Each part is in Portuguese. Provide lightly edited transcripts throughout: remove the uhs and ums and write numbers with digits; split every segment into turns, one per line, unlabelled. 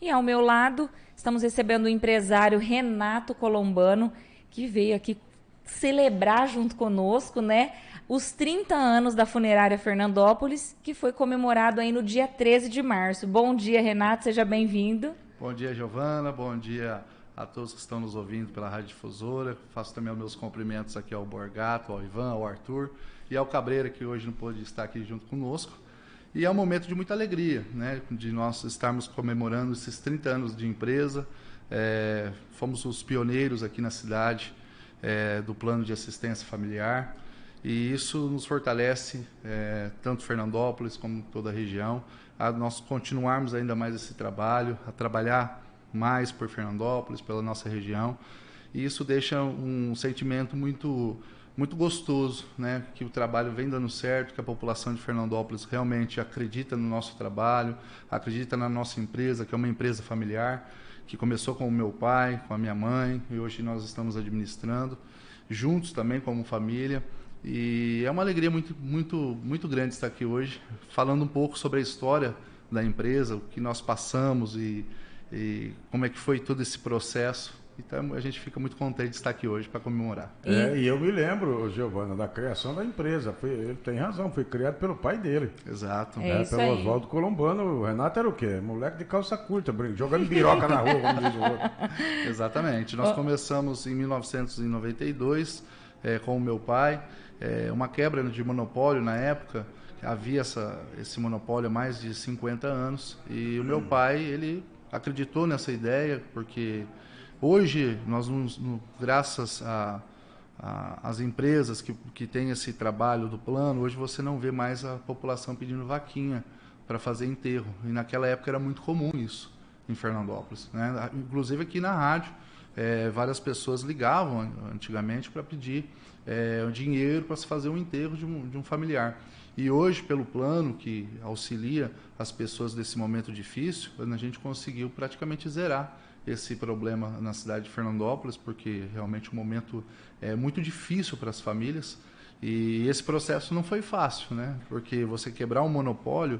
E ao meu lado, estamos recebendo o empresário Renato Colombano, que veio aqui celebrar junto conosco, né, os 30 anos da Funerária Fernandópolis, que foi comemorado aí no dia 13 de março. Bom dia, Renato, seja bem-vindo.
Bom dia, Giovana. Bom dia a todos que estão nos ouvindo pela Rádio Difusora. Faço também os meus cumprimentos aqui ao Borgato, ao Ivan, ao Arthur e ao Cabreira, que hoje não pôde estar aqui junto conosco. E é um momento de muita alegria, né, de nós estarmos comemorando esses 30 anos de empresa. Fomos os pioneiros aqui na cidade do plano de assistência familiar. E isso nos fortalece, tanto Fernandópolis como toda a região, a nós continuarmos ainda mais esse trabalho, a trabalhar mais por Fernandópolis, pela nossa região. E isso deixa um sentimento muito gostoso, né? Que o trabalho vem dando certo, que a população de Fernandópolis realmente acredita no nosso trabalho, acredita na nossa empresa, que é uma empresa familiar, que começou com o meu pai, com a minha mãe, e hoje nós estamos administrando, juntos também como família. E é uma alegria muito grande estar aqui hoje, falando um pouco sobre a história da empresa, o que nós passamos e como é que foi todo esse processo. Então a gente fica muito contente de estar aqui hoje para comemorar.
E eu me lembro, Giovana, da criação da empresa. Ele tem razão, foi criado pelo pai dele.
Exato.
Pelo Oswaldo Colombano. O Renato era o quê? Moleque de calça curta, jogando biroca na rua, como diz o outro.
Exatamente. Nós começamos em 1992 com o meu pai. Uma quebra de monopólio na época. Havia esse monopólio há mais de 50 anos. E o meu pai, ele acreditou nessa ideia, porque hoje, graças às empresas que têm esse trabalho do plano, hoje você não vê mais a população pedindo vaquinha para fazer enterro. E naquela época era muito comum isso em Fernandópolis, né? Inclusive aqui na rádio, várias pessoas ligavam antigamente para pedir dinheiro para se fazer um enterro de um familiar. E hoje, pelo plano que auxilia as pessoas desse momento difícil, a gente conseguiu praticamente zerar esse problema na cidade de Fernandópolis, porque realmente o momento é muito difícil para as famílias. E esse processo não foi fácil, né? Porque você quebrar um monopólio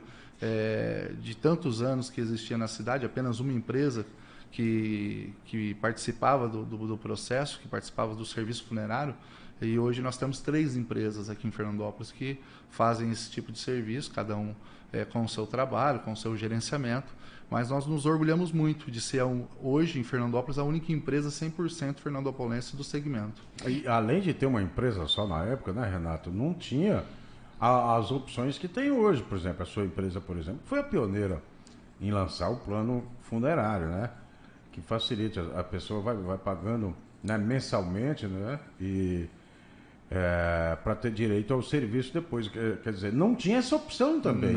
de tantos anos que existia na cidade, apenas uma empresa que participava do processo, que participava do serviço funerário, e hoje nós temos 3 empresas aqui em Fernandópolis que fazem esse tipo de serviço, cada um com o seu trabalho, com o seu gerenciamento, mas nós nos orgulhamos muito de ser hoje em Fernandópolis a única empresa 100% fernandopolense do segmento.
E além de ter uma empresa só na época, né, Renato, não tinha as opções que tem hoje. Por exemplo, a sua empresa, por exemplo, foi a pioneira em lançar o plano funerário, né? Que facilita, a pessoa vai pagando, né, mensalmente, né? E para ter direito ao serviço depois. Quer dizer, não tinha essa opção também.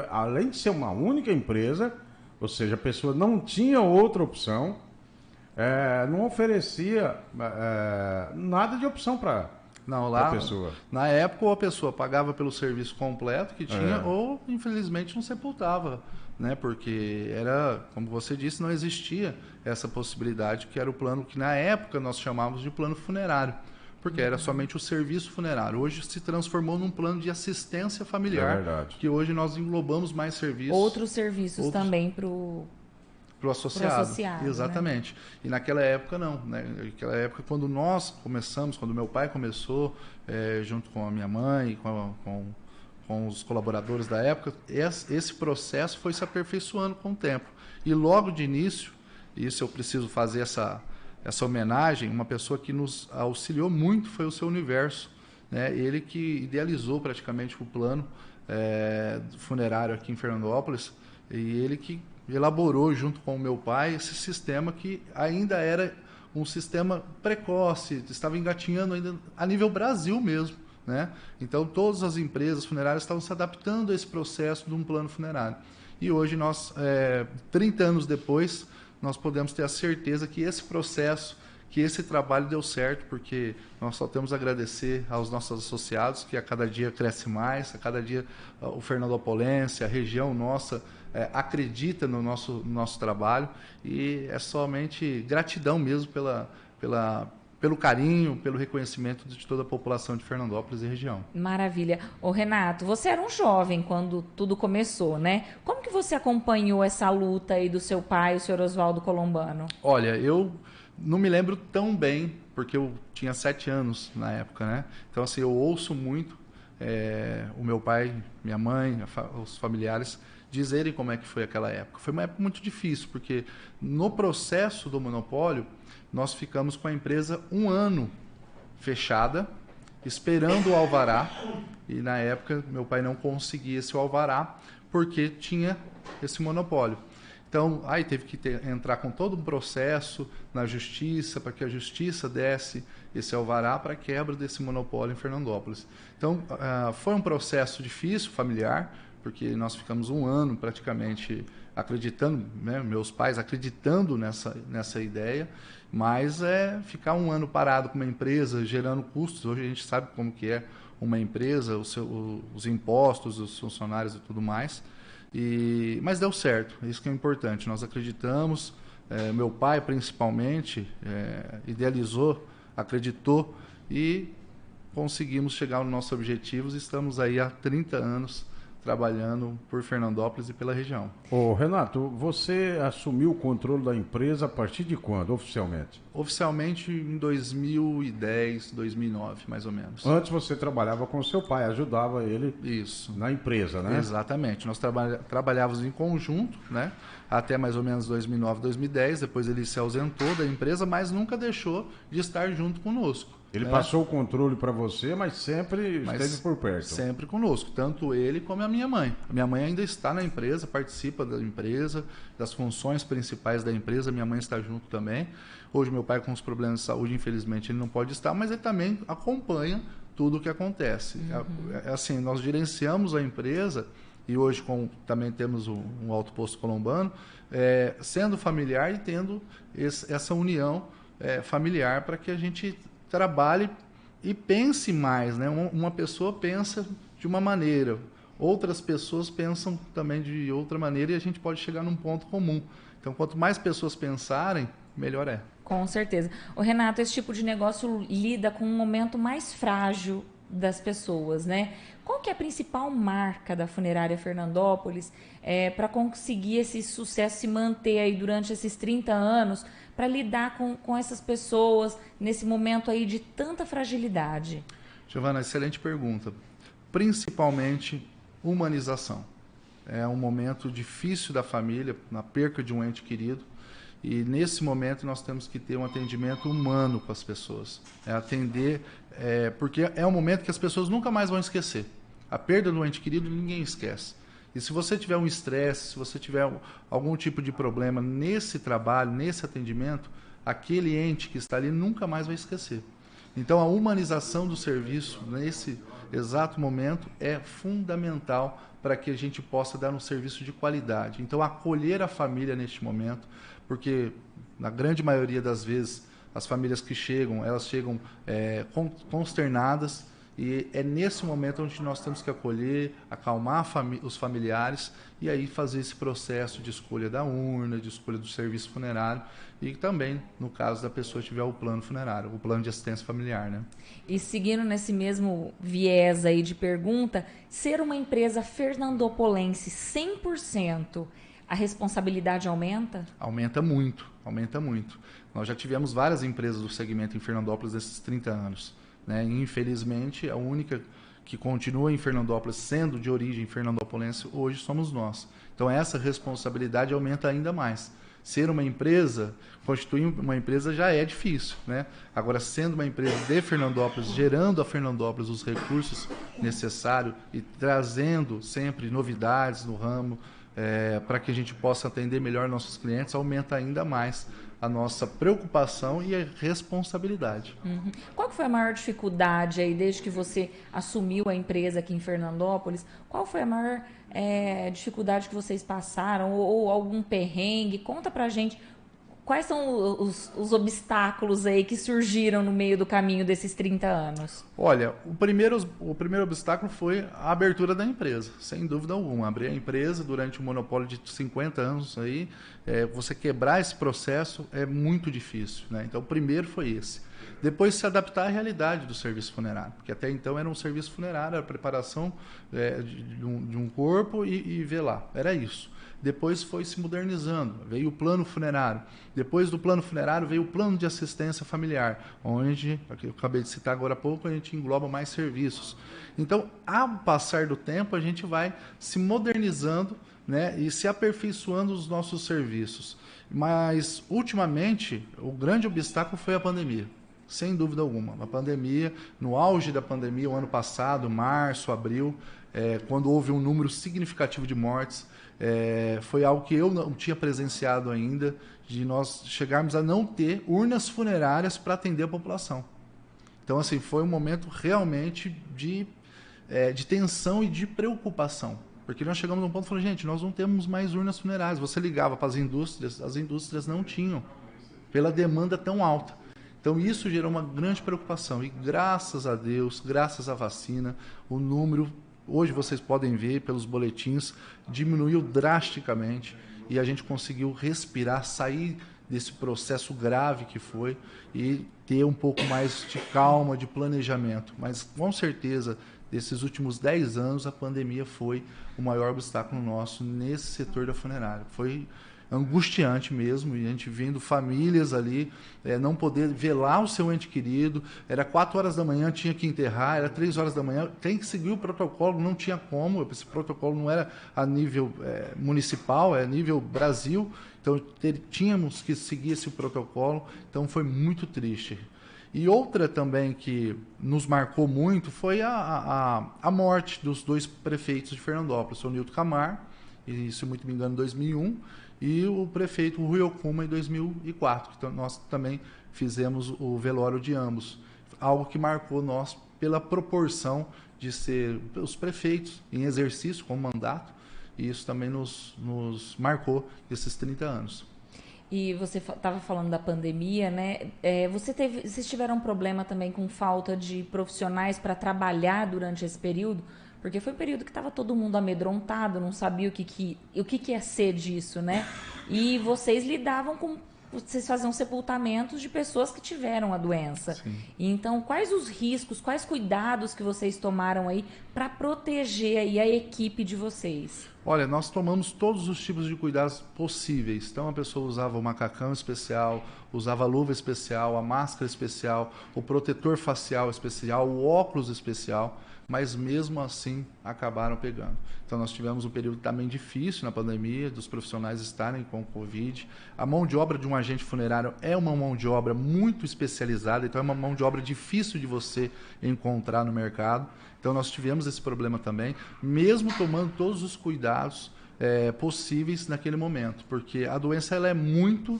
Além de ser uma única empresa, ou seja, a pessoa não tinha outra opção, não oferecia nada de opção para a pessoa.
Na época, ou a pessoa pagava pelo serviço completo que tinha, ou infelizmente não sepultava, né? Porque como você disse, não existia essa possibilidade, que era o plano que na época nós chamávamos de plano funerário, porque era somente o serviço funerário. Hoje se transformou num plano de assistência familiar, que hoje nós englobamos mais serviços.
Outros serviços também para o associado.
Exatamente. Né? E naquela época não. Né? Naquela época, quando meu pai começou, junto com a minha mãe, com os colaboradores da época, esse processo foi se aperfeiçoando com o tempo. E logo de início, isso eu preciso fazer essa homenagem, uma pessoa que nos auxiliou muito foi o Seu Universo, né? Ele que idealizou praticamente o plano funerário aqui em Fernandópolis, e ele que elaborou junto com o meu pai esse sistema que ainda era um sistema precoce, estava engatinhando ainda a nível Brasil mesmo, né? Então todas as empresas funerárias estavam se adaptando a esse processo de um plano funerário. E hoje nós, 30 anos depois, nós podemos ter a certeza que esse processo, que esse trabalho deu certo, porque nós só temos a agradecer aos nossos associados, que a cada dia cresce mais, a cada dia o Fernandopolense, a região nossa, acredita no nosso trabalho, e é somente gratidão mesmo pelo carinho, pelo reconhecimento de toda a população de Fernandópolis e região.
Maravilha. Ô Renato, você era um jovem quando tudo começou, né? Como que você acompanhou essa luta aí do seu pai, o senhor Oswaldo Colombano?
Olha, eu não me lembro tão bem, porque eu tinha 7 anos na época, né? Então, assim, eu ouço muito o meu pai, minha mãe, os familiares dizerem como é que foi aquela época. Foi uma época muito difícil, porque no processo do monopólio, nós ficamos com a empresa 1 ano fechada, esperando o alvará, e na época meu pai não conseguia esse alvará, porque tinha esse monopólio. Então, aí teve que entrar com todo um processo na justiça, para que a justiça desse esse alvará para a quebra desse monopólio em Fernandópolis. Então, foi um processo difícil, familiar, porque nós ficamos 1 ano praticamente acreditando, né, meus pais acreditando nessa ideia, mas ficar 1 ano parado com uma empresa, gerando custos. Hoje a gente sabe como que é uma empresa, os impostos, os funcionários e tudo mais. Mas deu certo, isso que é importante. Nós acreditamos, meu pai principalmente idealizou, acreditou e conseguimos chegar aos nossos objetivos. Estamos aí há 30 anos trabalhando por Fernandópolis e pela região.
Ô Renato, você assumiu o controle da empresa a partir de quando, oficialmente?
Oficialmente em 2010, 2009, mais ou menos.
Antes você trabalhava com seu pai, ajudava ele
Isso.
Na empresa, né?
Exatamente. Nós trabalhávamos em conjunto, né? Até mais ou menos 2009, 2010. Depois ele se ausentou da empresa, mas nunca deixou de estar junto conosco.
Ele passou o controle para você, mas sempre esteve por perto.
Sempre conosco, tanto ele como a minha mãe. A minha mãe ainda está na empresa, participa da empresa, das funções principais da empresa. Minha mãe está junto também. Hoje meu pai com os problemas de saúde, infelizmente, ele não pode estar, mas ele também acompanha tudo o que acontece. Assim, nós gerenciamos a empresa e hoje também temos um Alto Posto Colombano, sendo familiar e tendo essa união familiar para que a gente trabalhe e pense mais, né? Uma pessoa pensa de uma maneira, outras pessoas pensam também de outra maneira e a gente pode chegar num ponto comum. Então, quanto mais pessoas pensarem, melhor é.
Com certeza. O Renato, esse tipo de negócio lida com um momento mais frágil das pessoas, né? Qual que é a principal marca da Funerária Fernandópolis para conseguir esse sucesso se manter aí durante esses 30 anos, para lidar com essas pessoas nesse momento aí de tanta fragilidade?
Giovana, excelente pergunta. Principalmente humanização. É um momento difícil da família, na perca de um ente querido, e nesse momento nós temos que ter um atendimento humano com as pessoas. Atender, porque é um momento que as pessoas nunca mais vão esquecer. A perda do ente querido ninguém esquece. E se você tiver um estresse, se você tiver algum tipo de problema nesse trabalho, nesse atendimento, aquele ente que está ali nunca mais vai esquecer. Então a humanização do serviço nesse exato momento é fundamental para que a gente possa dar um serviço de qualidade. Então acolher a família neste momento, porque na grande maioria das vezes as famílias que chegam, elas chegam consternadas, e é nesse momento onde nós temos que acolher, acalmar os familiares e aí fazer esse processo de escolha da urna, de escolha do serviço funerário e também, no caso da pessoa tiver o plano funerário, o plano de assistência familiar, né?
E seguindo nesse mesmo viés aí de pergunta, ser uma empresa fernandopolense 100%, a responsabilidade aumenta?
Aumenta muito, aumenta muito. Nós já tivemos várias empresas do segmento em Fernandópolis nesses 30 anos. Né? Infelizmente, a única que continua em Fernandópolis, sendo de origem fernandopolense, hoje somos nós. Então, essa responsabilidade aumenta ainda mais. Ser uma empresa, constituir uma empresa já é difícil, né? Agora, sendo uma empresa de Fernandópolis, gerando a Fernandópolis os recursos necessários e trazendo sempre novidades no ramo, para que a gente possa atender melhor nossos clientes, aumenta ainda mais a nossa preocupação e a responsabilidade.
Uhum. Qual que foi a maior dificuldade aí, desde que você assumiu a empresa aqui em Fernandópolis? Qual foi a maior dificuldade que vocês passaram? Ou algum perrengue? Conta pra gente quais são os obstáculos aí que surgiram no meio do caminho desses 30 anos?
Olha, o primeiro obstáculo foi a abertura da empresa, sem dúvida alguma. Abrir a empresa durante um monopólio de 50 anos, aí, você quebrar esse processo é muito difícil, né? Então, o primeiro foi esse. Depois, se adaptar à realidade do serviço funerário, porque até então era um serviço funerário, a preparação de um corpo e velar, era isso. Depois foi se modernizando, veio o plano funerário. Depois do plano funerário veio o plano de assistência familiar, onde, eu acabei de citar agora há pouco, a gente engloba mais serviços. Então, ao passar do tempo, a gente vai se modernizando, né, e se aperfeiçoando os nossos serviços. Mas, ultimamente, o grande obstáculo foi a pandemia. Sem dúvida alguma. A pandemia, no auge da pandemia, o ano passado, março, abril, quando houve um número significativo de mortes, foi algo que eu não tinha presenciado ainda, de nós chegarmos a não ter urnas funerárias para atender a população. Então, assim, foi um momento realmente de tensão e de preocupação. Porque nós chegamos num ponto e falamos, gente, nós não temos mais urnas funerárias. Você ligava para as indústrias não tinham, pela demanda tão alta. Então, isso gerou uma grande preocupação. E, graças a Deus, graças à vacina, o número, hoje vocês podem ver pelos boletins, diminuiu drasticamente e a gente conseguiu respirar, sair desse processo grave que foi e ter um pouco mais de calma, de planejamento. Mas, com certeza, desses últimos 10 anos, a pandemia foi o maior obstáculo nosso nesse setor da funerária. Foi angustiante mesmo, e a gente vendo famílias ali, não poder velar o seu ente querido, era 4 horas da manhã, tinha que enterrar, era 3 horas da manhã, tem que seguir o protocolo, não tinha como, esse protocolo não era a nível municipal, é a nível Brasil, então tínhamos que seguir esse protocolo, então foi muito triste. E outra também que nos marcou muito foi a morte dos 2 prefeitos de Fernandópolis, o Nilton Camargo, e, se muito me engano, em 2001, e o prefeito Rui Okuma em 2004, que nós também fizemos o velório de ambos. Algo que marcou nós pela proporção de ser os prefeitos em exercício com mandato, e isso também nos marcou esses 30 anos.
E você estava falando da pandemia, né? Vocês tiveram um problema também com falta de profissionais para trabalhar durante esse período? Porque foi um período que estava todo mundo amedrontado, não sabia o que ia ser disso, né? E vocês lidavam com... Vocês faziam sepultamentos de pessoas que tiveram a doença.
Sim.
Então, quais os riscos, quais cuidados que vocês tomaram aí para proteger aí a equipe de vocês?
Olha, nós tomamos todos os tipos de cuidados possíveis. Então, a pessoa usava o macacão especial, usava a luva especial, a máscara especial, o protetor facial especial, o óculos especial, mas mesmo assim acabaram pegando. Então, nós tivemos um período também difícil na pandemia, dos profissionais estarem com Covid. A mão de obra de um agente funerário é uma mão de obra muito especializada, então é uma mão de obra difícil de você encontrar no mercado. Então, nós tivemos esse problema também, mesmo tomando todos os cuidados possíveis naquele momento, porque a doença ela é muito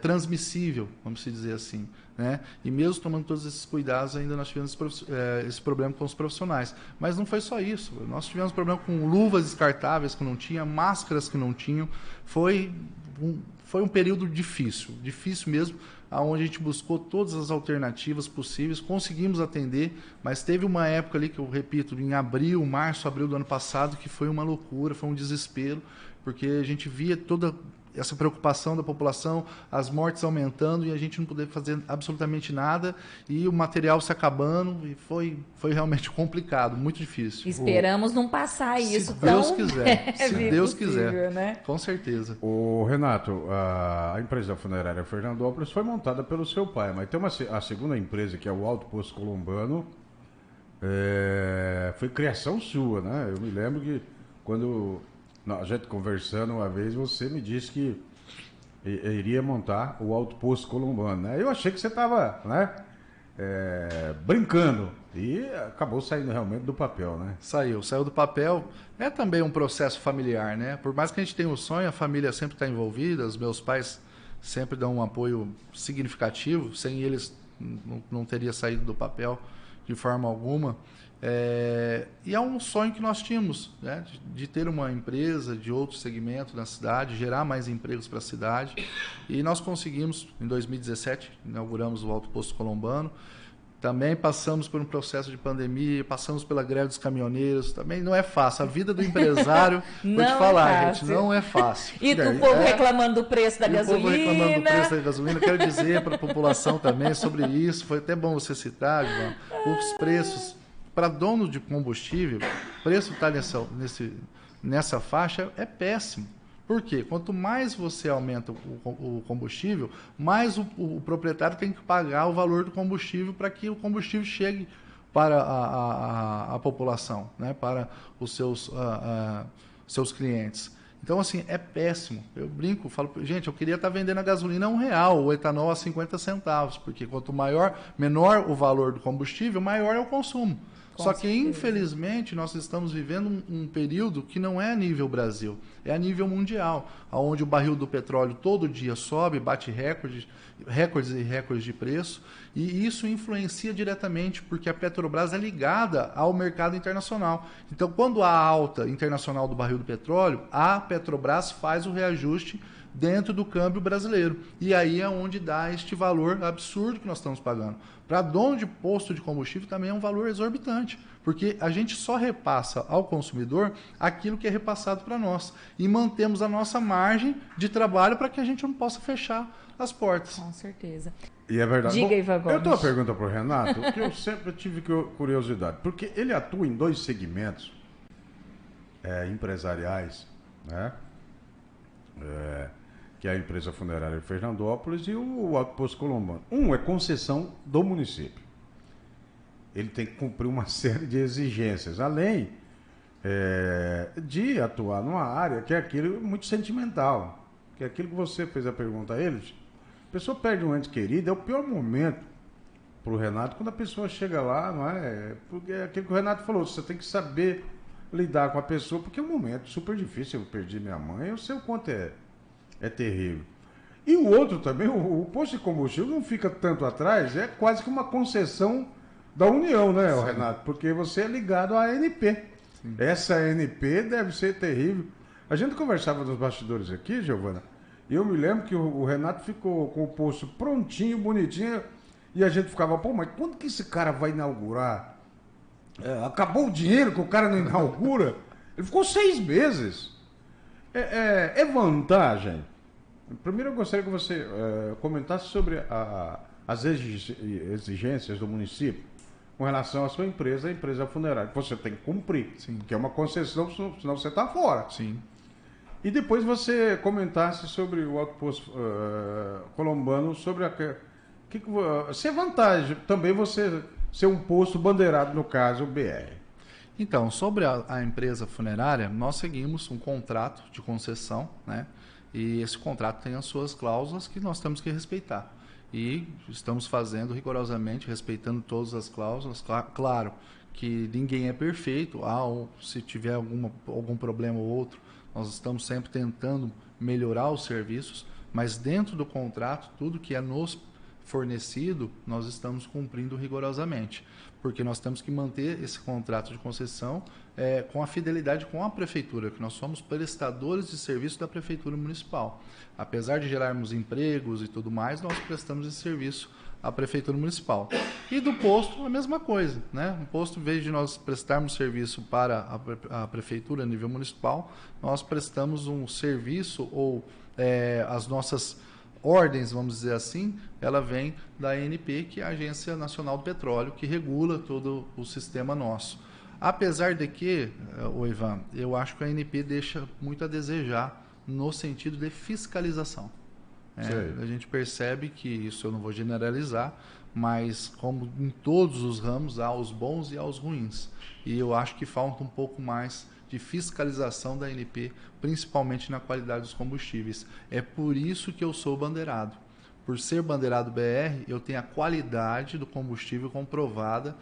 transmissível, vamos dizer assim, né? E mesmo tomando todos esses cuidados, ainda nós tivemos esse problema com os profissionais. Mas não foi só isso, nós tivemos problema com luvas descartáveis que não tinha, máscaras que não tinham. Foi um período difícil mesmo, onde a gente buscou todas as alternativas possíveis, conseguimos atender, mas teve uma época ali que eu repito, em março, abril do ano passado, que foi uma loucura, foi um desespero, porque a gente via toda essa preocupação da população, as mortes aumentando e a gente não poder fazer absolutamente nada e o material se acabando, e foi realmente complicado, muito difícil.
Esperamos não passar isso
se Deus quiser, se Deus quiser,
né?
Com certeza.
O Renato, a empresa funerária Fernandópolis foi montada pelo seu pai, mas tem a segunda empresa, que é o Alto Posto Colombano, foi criação sua, né? Eu me lembro que quando a gente conversando uma vez, você me disse que iria montar o Alto Posto Colombano, né? Eu achei que você estava, né, brincando, e acabou saindo realmente do papel, né? Saiu
do papel. É também um processo familiar, né? Por mais que a gente tenha um sonho, a família sempre está envolvida, os meus pais sempre dão um apoio significativo, sem eles não teria saído do papel de forma alguma. E é um sonho que nós tínhamos, né, de ter uma empresa de outro segmento na cidade, gerar mais empregos para a cidade. E nós conseguimos, em 2017, inauguramos o Alto Posto Colombano. Também passamos por um processo de pandemia, passamos pela greve dos caminhoneiros. Também não é fácil. A vida do empresário, vou te falar, gente, não é fácil.
E o povo reclamando do preço da gasolina.
O povo reclamando do preço da gasolina. Quero dizer para a população também sobre isso. Foi até bom você citar, João, os preços. Para dono de combustível, o preço está nessa faixa é péssimo. Por quê? Quanto mais você aumenta o combustível, mais o proprietário tem que pagar o valor do combustível para que o combustível chegue para a população, né? Para os seus clientes. Então, assim, é péssimo. Eu brinco, falo, gente, eu queria estar vendendo a gasolina a R$1, o etanol a 50 centavos, porque quanto menor o valor do combustível, maior é o consumo. Só que, infelizmente, nós estamos vivendo um período que não é a nível Brasil, é a nível mundial, onde o barril do petróleo todo dia sobe, bate recordes e recordes de preço, e isso influencia diretamente, porque a Petrobras é ligada ao mercado internacional. Então, quando há alta internacional do barril do petróleo, a Petrobras faz o reajuste dentro do câmbio brasileiro. E aí é onde dá este valor absurdo que nós estamos pagando. Para dono de posto de combustível também é um valor exorbitante, porque a gente só repassa ao consumidor aquilo que é repassado para nós e mantemos a nossa margem de trabalho para que a gente não possa fechar as portas.
Com certeza.
E é verdade.
Diga, Ivan Gomes.
Eu tenho uma pergunta para o Renato, que eu sempre tive curiosidade, porque ele atua em dois segmentos empresariais, né? Que é a empresa funerária de Fernandópolis e o Alto Posto Colombano. Um é concessão do município. Ele tem que cumprir uma série de exigências, além de atuar numa área que é aquilo muito sentimental, que é aquilo que você fez a pergunta a eles. A pessoa perde um ente querido, é o pior momento para o Renato, quando a pessoa chega lá, não é? Porque é aquilo que o Renato falou, você tem que saber lidar com a pessoa, porque é um momento super difícil. Eu perdi minha mãe, eu sei o quanto é terrível. E o outro também, o posto de combustível não fica tanto atrás, é quase que uma concessão da União, né, Renato? Porque você é ligado à ANP. Sim. Essa ANP deve ser terrível. A gente conversava nos bastidores aqui, Giovana, e eu me lembro que o Renato ficou com o posto prontinho, bonitinho, e a gente ficava, pô, mas quando que esse cara vai inaugurar? Acabou o dinheiro que o cara não inaugura? Ele ficou 6 meses. É vantagem. Primeiro eu gostaria que você comentasse sobre as exigências do município com relação à sua empresa, a empresa funerária. Você tem que cumprir, sim, que é uma concessão, senão você está fora.
Sim.
E depois você comentasse sobre o Alto Posto Colombano, sobre se é vantagem também você ser um posto bandeirado, no caso, o BR.
Então, sobre a empresa funerária, nós seguimos um contrato de concessão, né? E esse contrato tem as suas cláusulas que nós temos que respeitar. E estamos fazendo rigorosamente, respeitando todas as cláusulas. Claro que ninguém é perfeito, se tiver algum problema ou outro, nós estamos sempre tentando melhorar os serviços, mas dentro do contrato, tudo que é nos fornecido, nós estamos cumprindo rigorosamente, porque nós temos que manter esse contrato de concessão com a fidelidade com a prefeitura, que nós somos prestadores de serviço da prefeitura municipal. Apesar de gerarmos empregos e tudo mais, nós prestamos esse serviço à prefeitura municipal. E do posto, a mesma coisa, né? O posto, em vez de nós prestarmos serviço para a prefeitura a nível municipal, nós prestamos um serviço ou as nossas ordens, vamos dizer assim, ela vem da ANP, que é a Agência Nacional do Petróleo, que regula todo o sistema nosso. Apesar de que, Ivan, eu acho que a ANP deixa muito a desejar no sentido de fiscalização. A gente percebe que, isso eu não vou generalizar, mas como em todos os ramos, há os bons e há os ruins. E eu acho que falta um pouco mais de fiscalização da ANP, principalmente na qualidade dos combustíveis. É por isso que eu sou bandeirado. Por ser bandeirado BR, eu tenho a qualidade do combustível comprovada.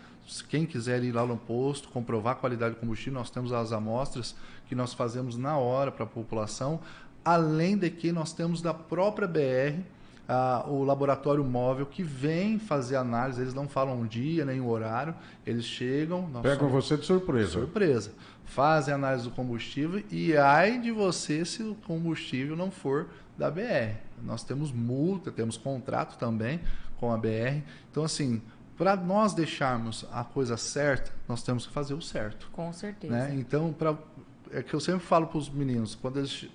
Quem quiser ir lá no posto, comprovar a qualidade do combustível, nós temos as amostras que nós fazemos na hora para a população, além de que nós temos da própria BR o laboratório móvel que vem fazer análise. Eles não falam um dia nem o horário, eles chegam...
Pegam você de surpresa.
Surpresa. Fazem análise do combustível e ai de você se o combustível não for da BR. Nós temos multa, temos contrato também com a BR. Então, assim, para nós deixarmos a coisa certa, nós temos que fazer o certo.
Com certeza.
Né? Então, é que eu sempre falo para os meninos,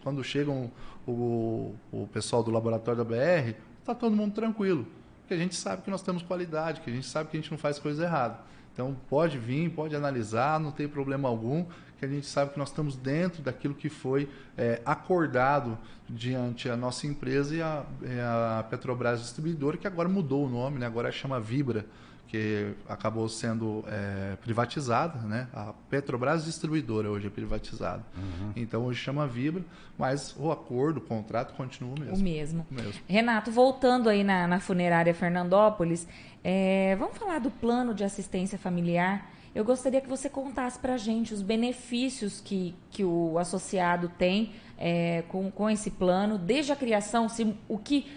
quando chegam o pessoal do laboratório da BR, está todo mundo tranquilo, porque a gente sabe que nós temos qualidade, que a gente sabe que a gente não faz coisa errada. Então, pode vir, pode analisar, não tem problema algum, que a gente sabe que nós estamos dentro daquilo que foi acordado diante a nossa empresa e a Petrobras Distribuidora, que agora mudou o nome, né? Agora chama Vibra, que acabou sendo privatizada, né? A Petrobras Distribuidora hoje é privatizada. Então, hoje chama Vibra, mas o acordo, o contrato continua o mesmo.
O mesmo. Renato, voltando aí na funerária Fernandópolis, vamos falar do plano de assistência familiar. Eu gostaria que você contasse para a gente os benefícios que o associado tem com esse plano, desde a criação,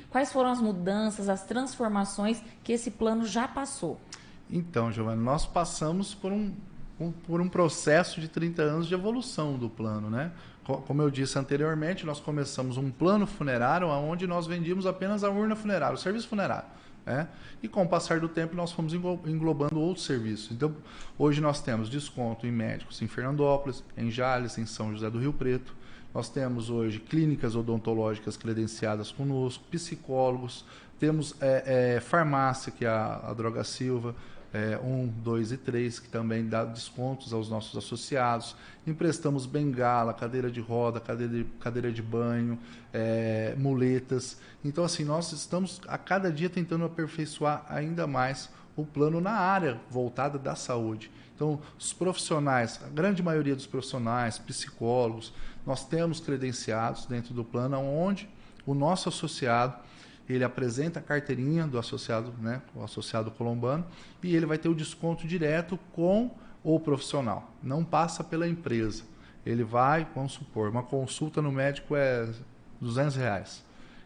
quais foram as mudanças, as transformações que esse plano já passou.
Então, Giovana, nós passamos por um processo de 30 anos de evolução do plano, né? Como eu disse anteriormente, nós começamos um plano funerário onde nós vendíamos apenas a urna funerária, o serviço funerário. E com o passar do tempo nós fomos englobando outros serviços. Então, hoje nós temos desconto em médicos em Fernandópolis, em Jales, em São José do Rio Preto. Nós temos hoje clínicas odontológicas credenciadas conosco, psicólogos, temos farmácia, que é a Droga Silva, 1, 2 e 3, que também dá descontos aos nossos associados. Emprestamos bengala, cadeira de roda, cadeira de banho, muletas. Então, assim, nós estamos a cada dia tentando aperfeiçoar ainda mais o plano na área voltada da saúde. Então, os profissionais, a grande maioria dos profissionais, psicólogos, nós temos credenciados dentro do plano, onde o nosso associado ele apresenta a carteirinha do associado, né, o associado colombano, e ele vai ter o desconto direto com o profissional. Não passa pela empresa. Ele vai, vamos supor, uma consulta no médico é R$200.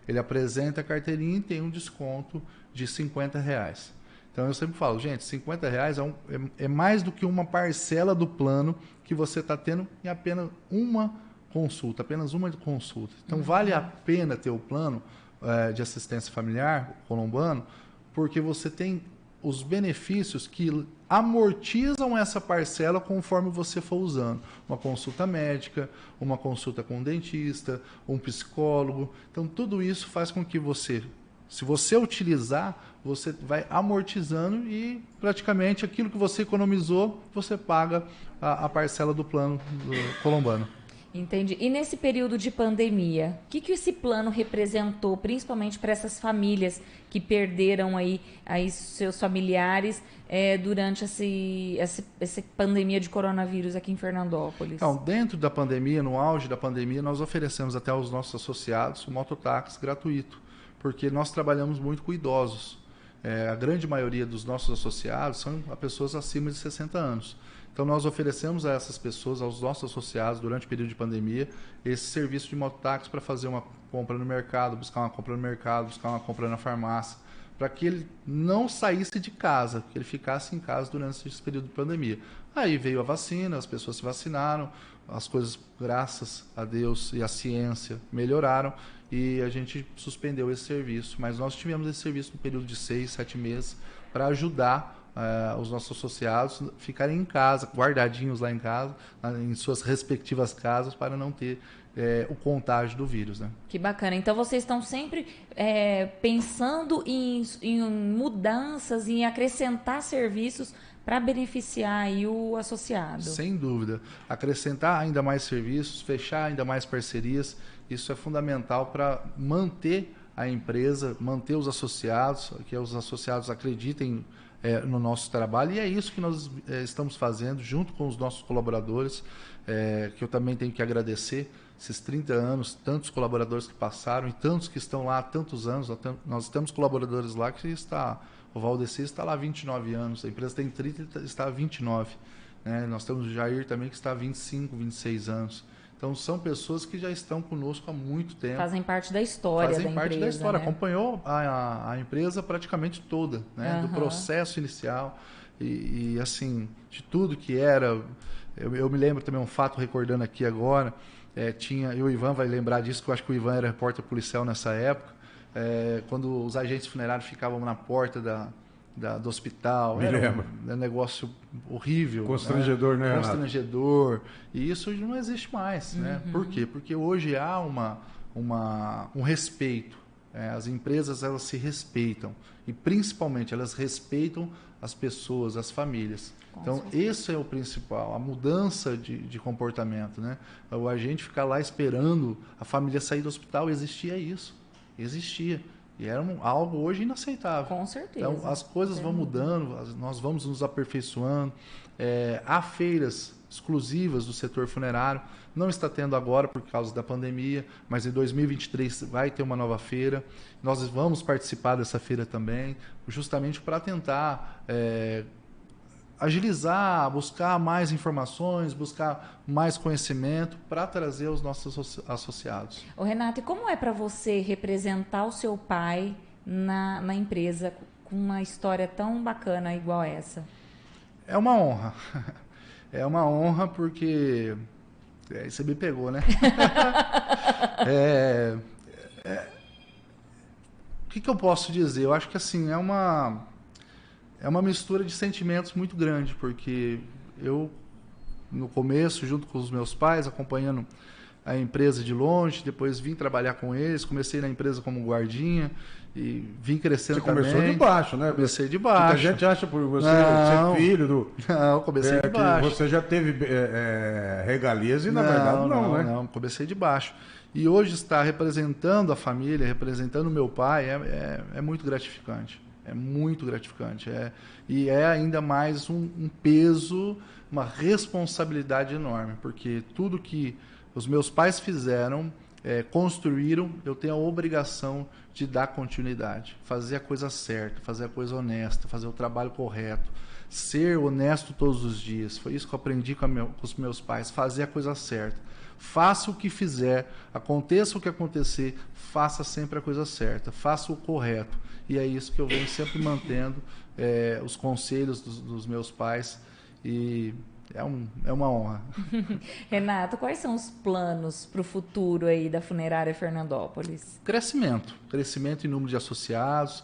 Ele apresenta a carteirinha e tem um desconto de R$50. Então eu sempre falo, gente, R$50 é mais do que uma parcela do plano que você está tendo em apenas uma consulta, Então vale a pena ter o plano de assistência familiar colombano, porque você tem os benefícios que amortizam essa parcela conforme você for usando. Uma consulta médica, uma consulta com um dentista, um psicólogo. Então, tudo isso faz com que você, se você utilizar, você vai amortizando e praticamente aquilo que você economizou, você paga a parcela do plano colombano.
Entendi. E nesse período de pandemia, o que esse plano representou, principalmente para essas famílias que perderam aí seus familiares durante essa pandemia de coronavírus aqui em Fernandópolis?
Então, dentro da pandemia, no auge da pandemia, nós oferecemos até aos nossos associados o mototáxi gratuito, porque nós trabalhamos muito com idosos. A grande maioria dos nossos associados são pessoas acima de 60 anos. Então, nós oferecemos a essas pessoas, aos nossos associados, durante o período de pandemia, esse serviço de mototáxi para fazer uma compra no mercado, buscar uma compra no mercado, buscar uma compra na farmácia, para que ele não saísse de casa, que ele ficasse em casa durante esse período de pandemia. Aí veio a vacina, as pessoas se vacinaram, as coisas, graças a Deus e à ciência, melhoraram e a gente suspendeu esse serviço. Mas nós tivemos esse serviço no período de 6, 7 meses para ajudar os nossos associados ficarem em casa, guardadinhos lá em casa, em suas respectivas casas, para não ter o contágio do vírus, né?
Que bacana. Então, vocês estão sempre pensando em mudanças, em acrescentar serviços para beneficiar aí o associado.
Sem dúvida. Acrescentar ainda mais serviços, fechar ainda mais parcerias, isso é fundamental para manter a empresa, manter os associados, que os associados acreditem no nosso trabalho, e é isso que nós estamos fazendo junto com os nossos colaboradores, que eu também tenho que agradecer esses 30 anos, tantos colaboradores que passaram e tantos que estão lá há tantos anos. Nós temos colaboradores lá que o Valdeci está lá há 29 anos, a empresa tem 30 e está há 29. Né? Nós temos o Jair também que está há 25, 26 anos. Então, são pessoas que já estão conosco há muito tempo.
Fazem parte da história da empresa. Fazem parte da história.
Né? Acompanhou a empresa praticamente toda, né? Do processo inicial e, assim, de tudo que era. Eu me lembro também um fato, recordando aqui agora, e o Ivan vai lembrar disso, que eu acho que o Ivan era repórter policial nessa época, quando os agentes funerários ficavam na porta do hospital. Era um negócio horrível.
Constrangedor, né?
Constrangedor. E isso não existe mais. Né? Por quê? Porque hoje há um respeito. As empresas, elas se respeitam. E, principalmente, elas respeitam as pessoas, as famílias. Então, esse é o principal, a mudança de comportamento. Né? O agente ficar lá esperando a família sair do hospital, existia isso. Existia. E era algo hoje inaceitável.
Com certeza.
Então, as coisas vão mudando, nós vamos nos aperfeiçoando. Há feiras exclusivas do setor funerário. Não está tendo agora por causa da pandemia, mas em 2023 vai ter uma nova feira. Nós vamos participar dessa feira também, justamente para tentar agilizar, buscar mais informações, buscar mais conhecimento para trazer aos nossos associados.
Ô Renato, e como é para você representar o seu pai na empresa com uma história tão bacana igual essa?
É uma honra. É uma honra porque... você me pegou, né? O que eu posso dizer? Eu acho que assim, é uma mistura de sentimentos muito grande, porque eu, no começo, junto com os meus pais, acompanhando a empresa de longe, depois vim trabalhar com eles, comecei na empresa como guardinha e vim crescendo também.
Você começou de baixo, né?
Comecei de baixo.
Muita gente acha por você ser filho do...
Não, comecei de baixo.
Que você já teve regalias e, na verdade, não, né?
Não, comecei de baixo. E hoje estar representando a família, representando o meu pai, é muito gratificante. É muito gratificante. E é ainda mais um peso, uma responsabilidade enorme, porque tudo que os meus pais fizeram, construíram, eu tenho a obrigação de dar continuidade, fazer a coisa certa, fazer a coisa honesta, fazer o trabalho correto, ser honesto todos os dias. Foi isso que eu aprendi com os meus pais, fazer a coisa certa. Faça o que fizer, aconteça o que acontecer, faça sempre a coisa certa, faça o correto. E é isso que eu venho sempre mantendo, os conselhos dos meus pais, e é uma honra.
Renato, quais são os planos para o futuro aí da Funerária Fernandópolis? Crescimento em número de associados,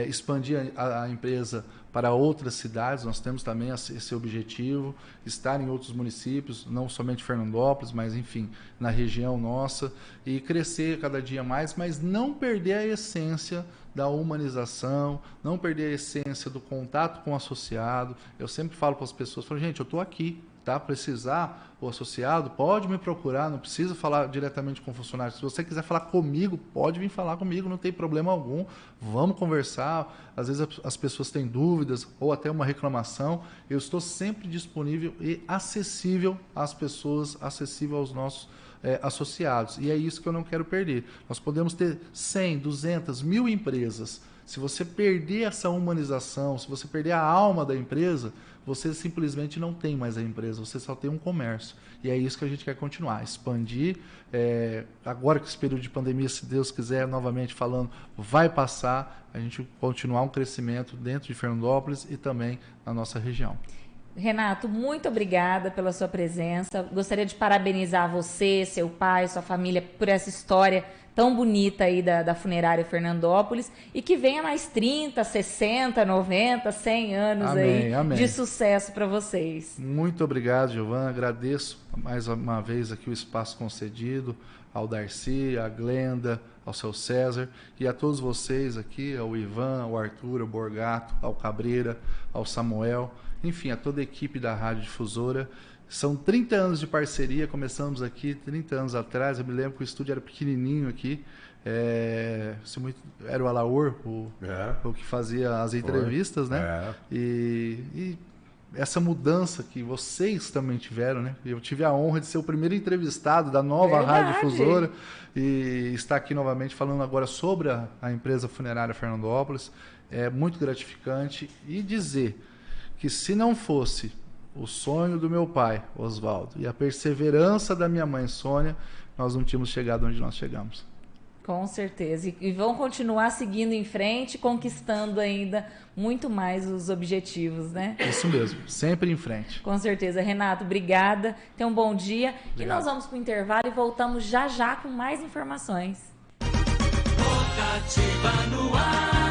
expandir a empresa para outras cidades. Nós temos também esse objetivo, estar em outros municípios, não somente Fernandópolis, mas enfim, na região nossa, e crescer cada dia mais, mas não perder a essência da humanização, não perder a essência do contato com o associado. Eu sempre falo para as pessoas, gente, eu estou aqui, tá? Precisar, o associado pode me procurar, não precisa falar diretamente com o funcionário. Se você quiser falar comigo, pode vir falar comigo, não tem problema algum. Vamos conversar. Às vezes as pessoas têm dúvidas ou até uma reclamação. Eu estou sempre disponível e acessível às pessoas, acessível aos nossos associados. E é isso que eu não quero perder. Nós podemos ter 100, 200, 1000 empresas. Se você perder essa humanização, se você perder a alma da empresa, você simplesmente não tem mais a empresa, você só tem um comércio. E é isso que a gente quer continuar, expandir. Agora que esse período de pandemia, se Deus quiser, novamente falando, vai passar, a gente continuar um crescimento dentro de Fernandópolis e também na nossa região. Renato, muito obrigada pela sua presença. Gostaria de parabenizar você, seu pai, sua família por essa história tão bonita aí da Funerária Fernandópolis, e que venha mais 30, 60, 90, 100 anos
amém.
De sucesso para vocês.
Muito obrigado, Giovana. Agradeço mais uma vez aqui o espaço concedido ao Darcy, à Glenda, ao seu César e a todos vocês aqui, ao Ivan, ao Arthur, ao Borgato, ao Cabreira, ao Samuel, enfim, a toda a equipe da Rádio Difusora. São 30 anos de parceria, começamos aqui 30 anos atrás. Eu me lembro que o estúdio era pequenininho aqui, era o Alaor, o que fazia as entrevistas, né? E essa mudança que vocês também tiveram, né? Eu tive a honra de ser o primeiro entrevistado da nova Rádio Difusora e estar aqui novamente falando agora sobre a empresa funerária Fernandópolis. É muito gratificante, e dizer que se não fosse o sonho do meu pai, Oswaldo, e a perseverança da minha mãe, Sônia, nós não tínhamos chegado onde nós chegamos.
Com certeza. E vão continuar seguindo em frente, conquistando ainda muito mais os objetivos, né?
Isso mesmo, sempre em frente.
Com certeza. Renato, obrigada. Tenha um bom dia.
Obrigado.
E nós vamos para o intervalo e voltamos já já com mais informações.
Rotativa no ar.